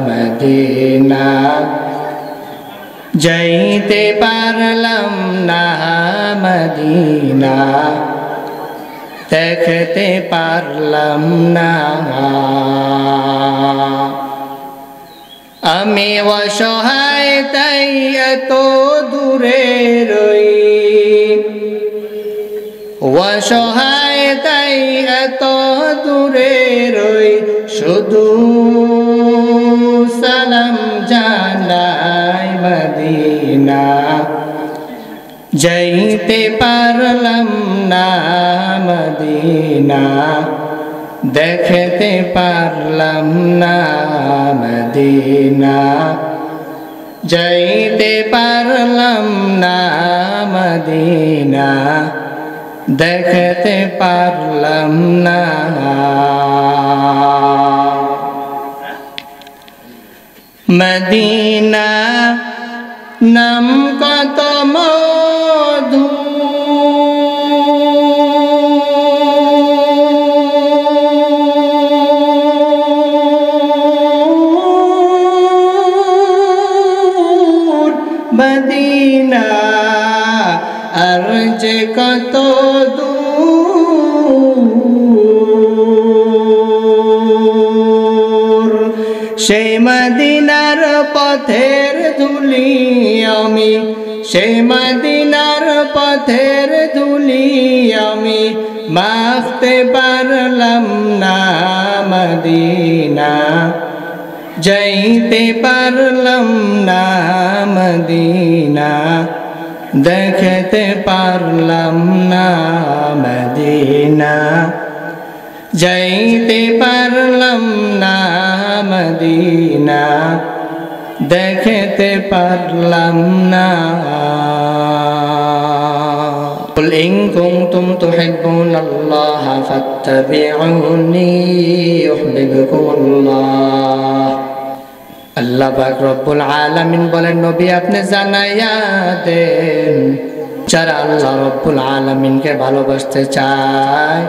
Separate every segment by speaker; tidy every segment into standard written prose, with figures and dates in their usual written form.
Speaker 1: Medina যাইতে পারলাম না মদিনা দেখতে পারলাম না আমি অসহায় তাই এত দূরে রই অসহায় তাই এত দূরে রই শুধু সালাম জানাই মদিনা যাইতে পারলাম না মদিনা দেখতে পারলাম না মদিনা যাইতে পারলাম না মদিনা দেখতে পারলাম না মদিনা নাম কত মধু মদিনা আর যে কত দূর সেই মদিনার পথের ধুলি আমি সেই মদিনার পথের ধুলি আমি মাখতে পারলাম না মদিনা যাইতে পারলাম না মদিনা দেখতে পারলাম না মদিনা যাইতে পারলাম না মদিনা দেখতে পারলাম না قل إن كنتم تحبون الله فاتبعوني يحببكم الله আল্লাহ পাক রব্বুল আলামিন বলেন নবী আপনি জানাইয়া দেন যারা আল্লাহ রব্বুল আলামিনকে ভালোবাসতে চায়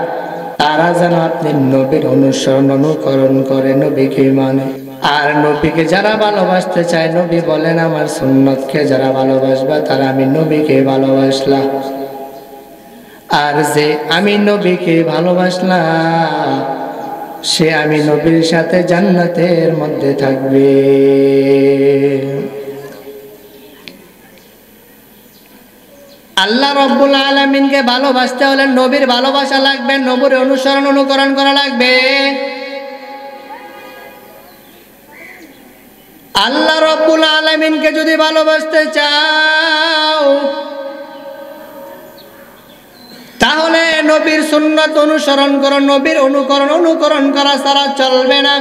Speaker 1: তারা যেন আপনি নবীর অনুসরণ অনুকরণ করে নবীকে মানে আর নবীকে যারা ভালোবাসতে চায় নবী বলেন আমার সুন্নতকে যারা ভালোবাসবে তারা আমি নবীকে ভালোবাসলাম আর যে আমি নবীকে ভালোবাসলাম সে আমি নবীর সাথে জান্নাতের মধ্যে থাকবে আল্লাহ রব্বুল আলামিনকে ভালোবাসতে হলে নবীর ভালোবাসা লাগবে নবীর অনুসরণ অনুকরণ করা লাগবে আল্লাহ রব্বুল আলামিনকে যদি ভালোবাসতে চাও তাহলে নবীর সুন্নাত অনুসরণ করো নবীর অনুকরণ করা ছাড়া চলবে না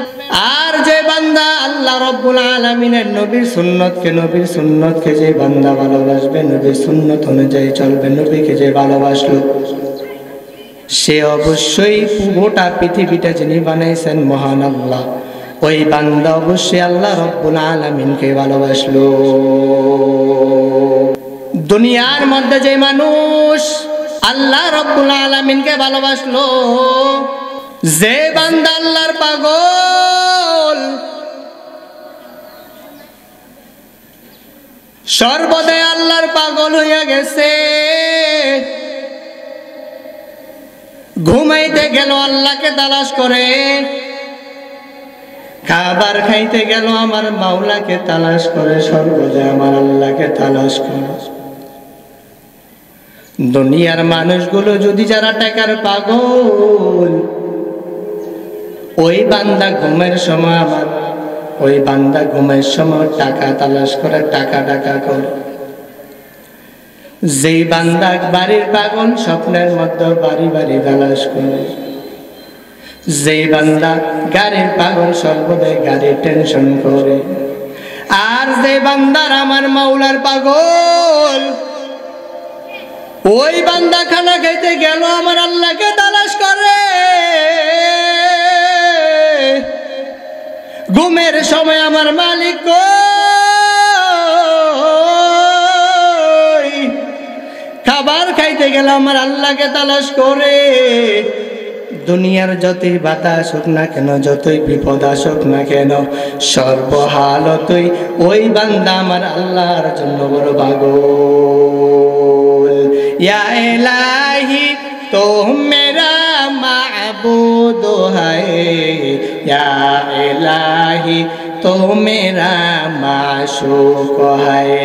Speaker 1: আর যে বান্দা আল্লাহ রব্বুল আলামিনের নবীর সুন্নতকে যে বান্দা ভালোবাসবে নবীর সুন্নত অনুযায়ী চলবে নবীকে যে ভালোবাসলো সে অবশ্যই গোটা পৃথিবীটা যিনি বানাইছেন মহান আল্লাহ ওই বান্দা অবশ্যই আল্লাহ রব্বুল আলামিনকে ভালোবাসলো দুনিয়ার মধ্যে যে মানুষ আল্লাহ রব্বুল আলামিনকে ভালোবাসলো যে বান্দা আল্লাহর পাগল সর্বদাই আল্লাহর পাগল হইয়া গেছে ঘুমাইতে গেল আল্লাহকে তালাশ করে খাবার খাইতে গেল আমার মাওলাকে তালাশ করে সর্বদাই আমার আল্লাহকে তালাশ করে দুনিয়ার মানুষগুলো যদি যারা টাকার পাগল ওই বান্দা ঘুমের সময় আমার ওই বান্দা ঘুমের সময় টাকা তালাশ করে টাকা করে যেই বান্দা বাড়ির পাগল স্বপ্নের মধ্যে বাড়ি তালাশ করে যেই বান্দা গাড়ির পাগল সর্বদাই গাড়ির টেনশন করে আর যে বান্দার আমার মাওলার পাগল ওই বান্দা খানা খাইতে গেল আমার আল্লাহকে তালাশ করে ঘুমের সময় আমার মালিক কই খাবার খাইতে গেল আমার আল্লাহকে তালাশ করে দুনিয়ার যতই বাতাস হোক না কেন, যতই বিপদ আসুক না কেন, সর্বহালতই ওই বান্দা আমার আল্লাহর জন্য বড় পাগল। ইয়া ইলাহি তো মেরা মাবুদ হ্যায়, ইয়া ইলাহি তো মেরা মাশুক হ্যায়।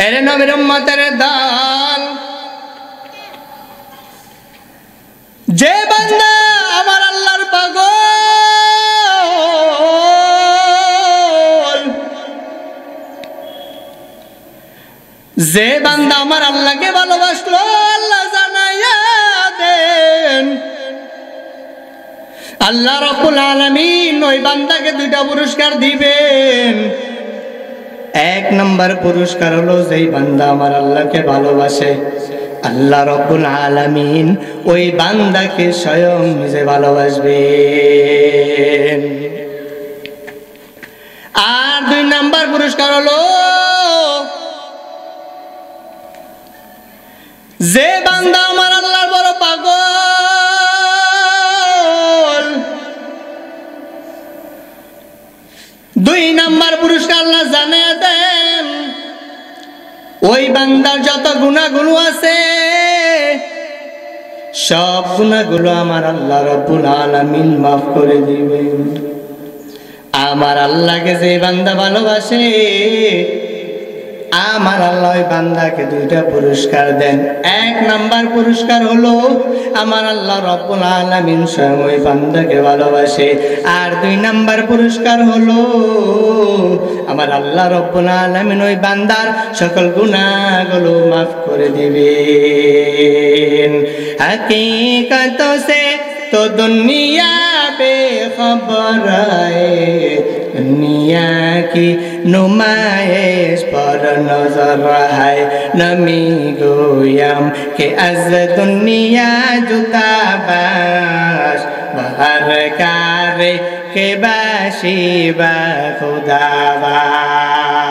Speaker 1: এরে নবীর উম্মতের দল, যে বান্দা আমার আল্লাহর পাগল, যে বান্দা আমার আল্লাহকে ভালোবাসলো, আল্লাহ জানাইয়া দেন আল্লাহ রাব্বুল আলামিন ওই বান্দাকে দুইটা পুরস্কার দিবেন। এক নম্বর পুরস্কার হলো, যেই বান্দা আমার আল্লাহকে ভালোবাসে, আল্লাহ রাব্বুল আলামিন ওই বান্দাকে স্বয়ং নিজে ভালোবাসবেন। আর দুই নম্বর পুরস্কার হলো, যে বান্দা আমার আল্লাহর বড় পাগল, দুই নম্বর পুরস্কার আল্লাহ জানিয়ে দেন ওই বান্দার যত গুনাহগুলো আছে সব গুনাহগুলো আমার আল্লাহ রাব্বুল আলামিন মাফ করে দিবেন। আমার আল্লাহকে যে বান্দা ভালোবাসে, আমার আল্লাহ ওই বান্দাকে দুইটা পুরস্কার দেন। এক নাম্বার পুরস্কার হলো, আমার আল্লাহ রাব্বুল আলামিন স্বয়ং ওই বান্দাকে ভালোবাসে। আর দুই নাম্বার পুরস্কার হলো, আমার আল্লাহ রাব্বুল আলামিন ওই বান্দার সকল গুনাহগুলো মাফ করে দিবেন। হकीकत से तो दुनिया बेखबर है, दुनिया की नुमाइश पर नजर है, नमी गोयम के अज दुनिया जुता बाश, बहर कारे के बाशी बा खुदा बाश।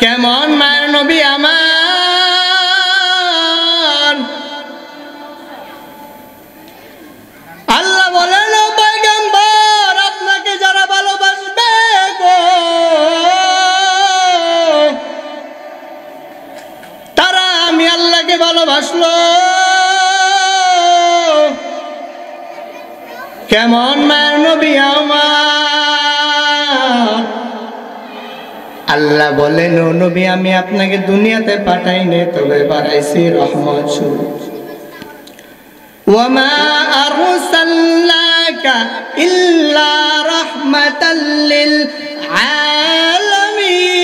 Speaker 1: केमन मायर नबी আমার, আল্লাহ বলেন ও পয়গম্বর, আপনাকে যারা ভালোবাসবে গো, তারা আমি আল্লাহকে ভালোবাসলো। কেমন মায়ের নবী আমার, আল্লাহ বলেন ও নবী, আমি আপনাকে দুনিয়াতে পাঠাইনি, তবে পাঠাইছি রহমত স্বরূপ। ওয়ামা আরসালনাকা ইল্লা রাহমাতাল লিল আলামিন।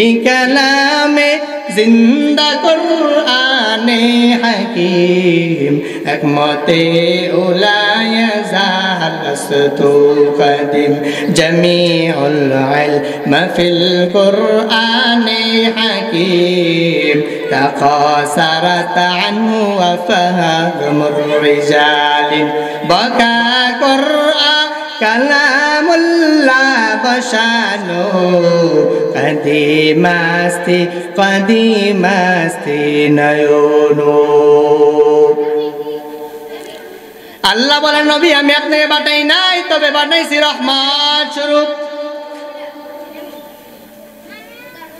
Speaker 1: এই কালামে জিন্দা কুরআনে হাকিম, একমতে উলায়া জাহালস্তু কদিম, জমিউল ইলম ফিল কুরআনে হাকিম, তাকাসারাত আনহু ওয়া ফাহামুর রিজালিন, বাকা কুরআন কালামুল্লাহ বশানো, কদিমাস্তি কদিমাস্তি নয়নো। আল্লাহ বলেন নবী, আমি আপনাকে পাঠাই নাই, তবে পাঠাইছি রহমত স্বরূপ।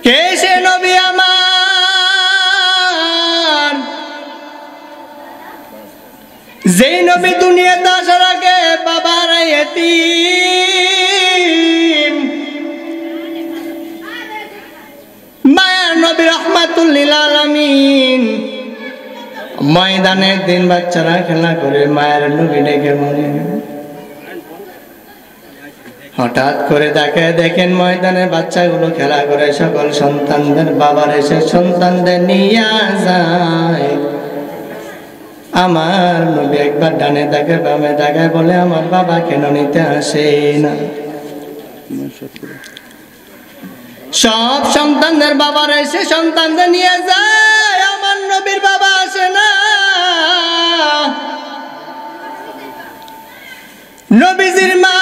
Speaker 1: কে সে নবী আমার, যেই নবী দুনিয়াতে আসার আগে বাবার ইতিম, মায়ার নবী রাহমাতুল লিল আলামিন। ময়দানের দিন বাচ্চারা খেলা করে, মায়ের নবী ডেকে মরে। হঠাৎ করে দেখেন ময়দানে বাচ্চাগুলো খেলা করে, সকল সন্তানদের বাবার এসে সন্তানদের নিয়ে যায়। আমার নবী একবার ডানে দেখে বামে দেখে, বলে আমার বাবা কেন নিতে আসে না? সব সন্তানদের বাবার এসে সন্তানদের নিয়ে যায়, আমার নবীর বাবা আসে না। নবীজির মা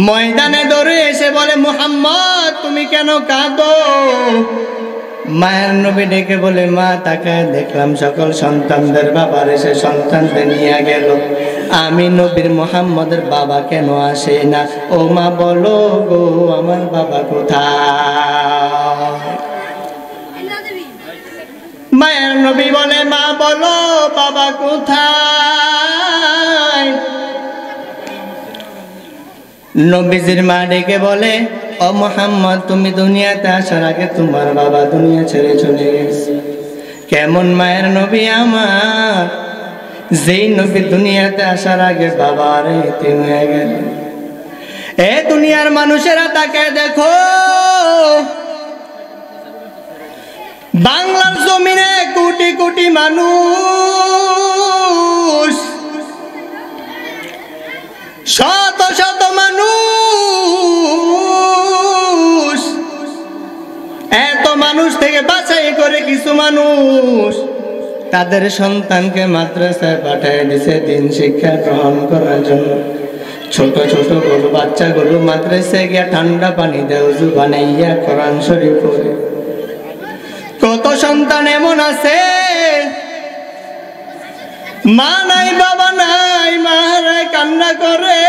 Speaker 1: ময়দানে দৌড়ে এসে বলে, মুহাম্মদ তুমি কেন কাঁদো? মায়ের নবী ডেকে বলে, মা তাকায় দেখলাম সকল সন্তানদের বাবার এসে সন্তানদের নিয়ে গেল, আমি নবীর মুহাম্মদের বাবা কেন আসে না? ও মা বলো গো, আমার বাবা কোথায়? মায়ের নবী বলে, মা বলো বাবা কোথায়? নবীজির মা ডেকে বলে, ও মুহাম্মদ তুমি দুনিয়াতে আসার আগে তোমার বাবা দুনিয়া ছেড়ে চলে গেছে। কেমন মায়ের নবী আমার, যেই নবী দুনিয়াতে আসার আগে বাবার এতিম হয়ে গেল। এ দুনিয়ার মানুষেরা তাকে দেখো, বাংলার জমিনে কোটি কোটি মানুষ, শত শত মানুষ, এত মানুষ থেকে বাছাই করে কিছু মানুষ তাদের সন্তানকে মাদ্রাসায় পাঠিয়ে দিছে দিন শিক্ষা গ্রহণ করার জন্য। ছোট ছোট গরু বাচ্চাগুলো মাদ্রাসায় গিয়া ঠান্ডা পানি দেয় উজু বানাইয়া কোরআন শরীফ পড়ে। কত সন্তান এমন আছে মা নাই বাবা নাই, মারা কান্না করে।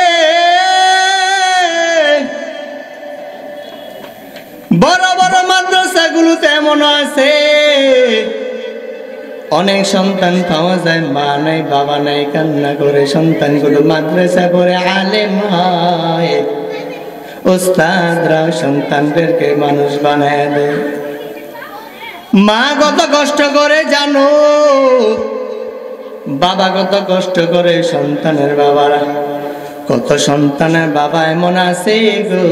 Speaker 1: বড় বড় মাদ্রাসাগুলোতে এমন আছে অনেক সন্তান পাওয়া যায় মা নাই বাবা নাই, কান্না করে সন্তানগুলো মাদ্রাসা পড়ে আলেম হয়। উস্তাদরা সন্তানদেরকে মানুষ বানায় দেয়। মা কত কষ্ট করে জানো, বাবা কত কষ্ট করে, সন্তানের বাবারা কত সন্তানের বাবা এমন আছে গো,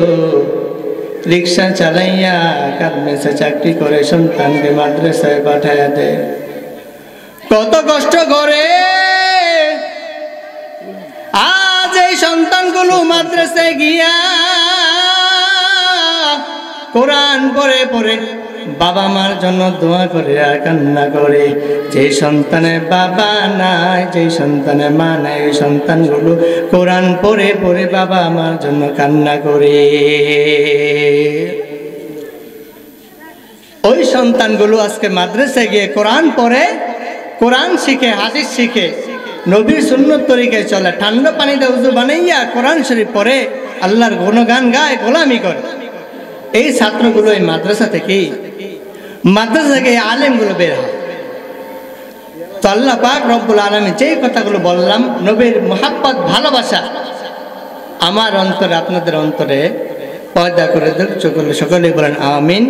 Speaker 1: রিক্সা চালাইয়া কারমেসে চাকরি করে সন্তানকে মাদ্রাসায় পাঠায় দেয়। কত কষ্ট করে আজ এই সন্তানগুলো মাদ্রাসায় গিয়া কোরআন পড়ে পড়ে বাবা মার জন্য দোয়া করে আর কান্না করে। যে সন্তানের বাবা নাই, যে সন্তানের মা নাই, ওই সন্তানগুলো কোরআন পড়ে পড়ে বাবা মার জন্য কান্না করে। ওই সন্তানগুলো আজকে মাদ্রাসায় গিয়ে কোরআন পড়ে, কোরআন শিখে, হাদিস শিখে, নবীর সুন্নত তরিকায় চলে, ঠান্ডা পানিতে উজু বানাইয়া কোরআন শরীফ পড়ে, আল্লাহর গুণগান গায়, গোলামি করে। এই ছাত্রগুলো এই মাদ্রাসা থেকেই, মাদ্রাসা থেকে আলেমগুলো বের হয়। তো আল্লাহ পাক রব্বুল আলামিন যেই কথাগুলো বললাম, নবীর মুহাব্বত ভালোবাসা আমার অন্তরে আপনাদের অন্তরে পয়দা করে দিক। সকলে বলেন আমিন।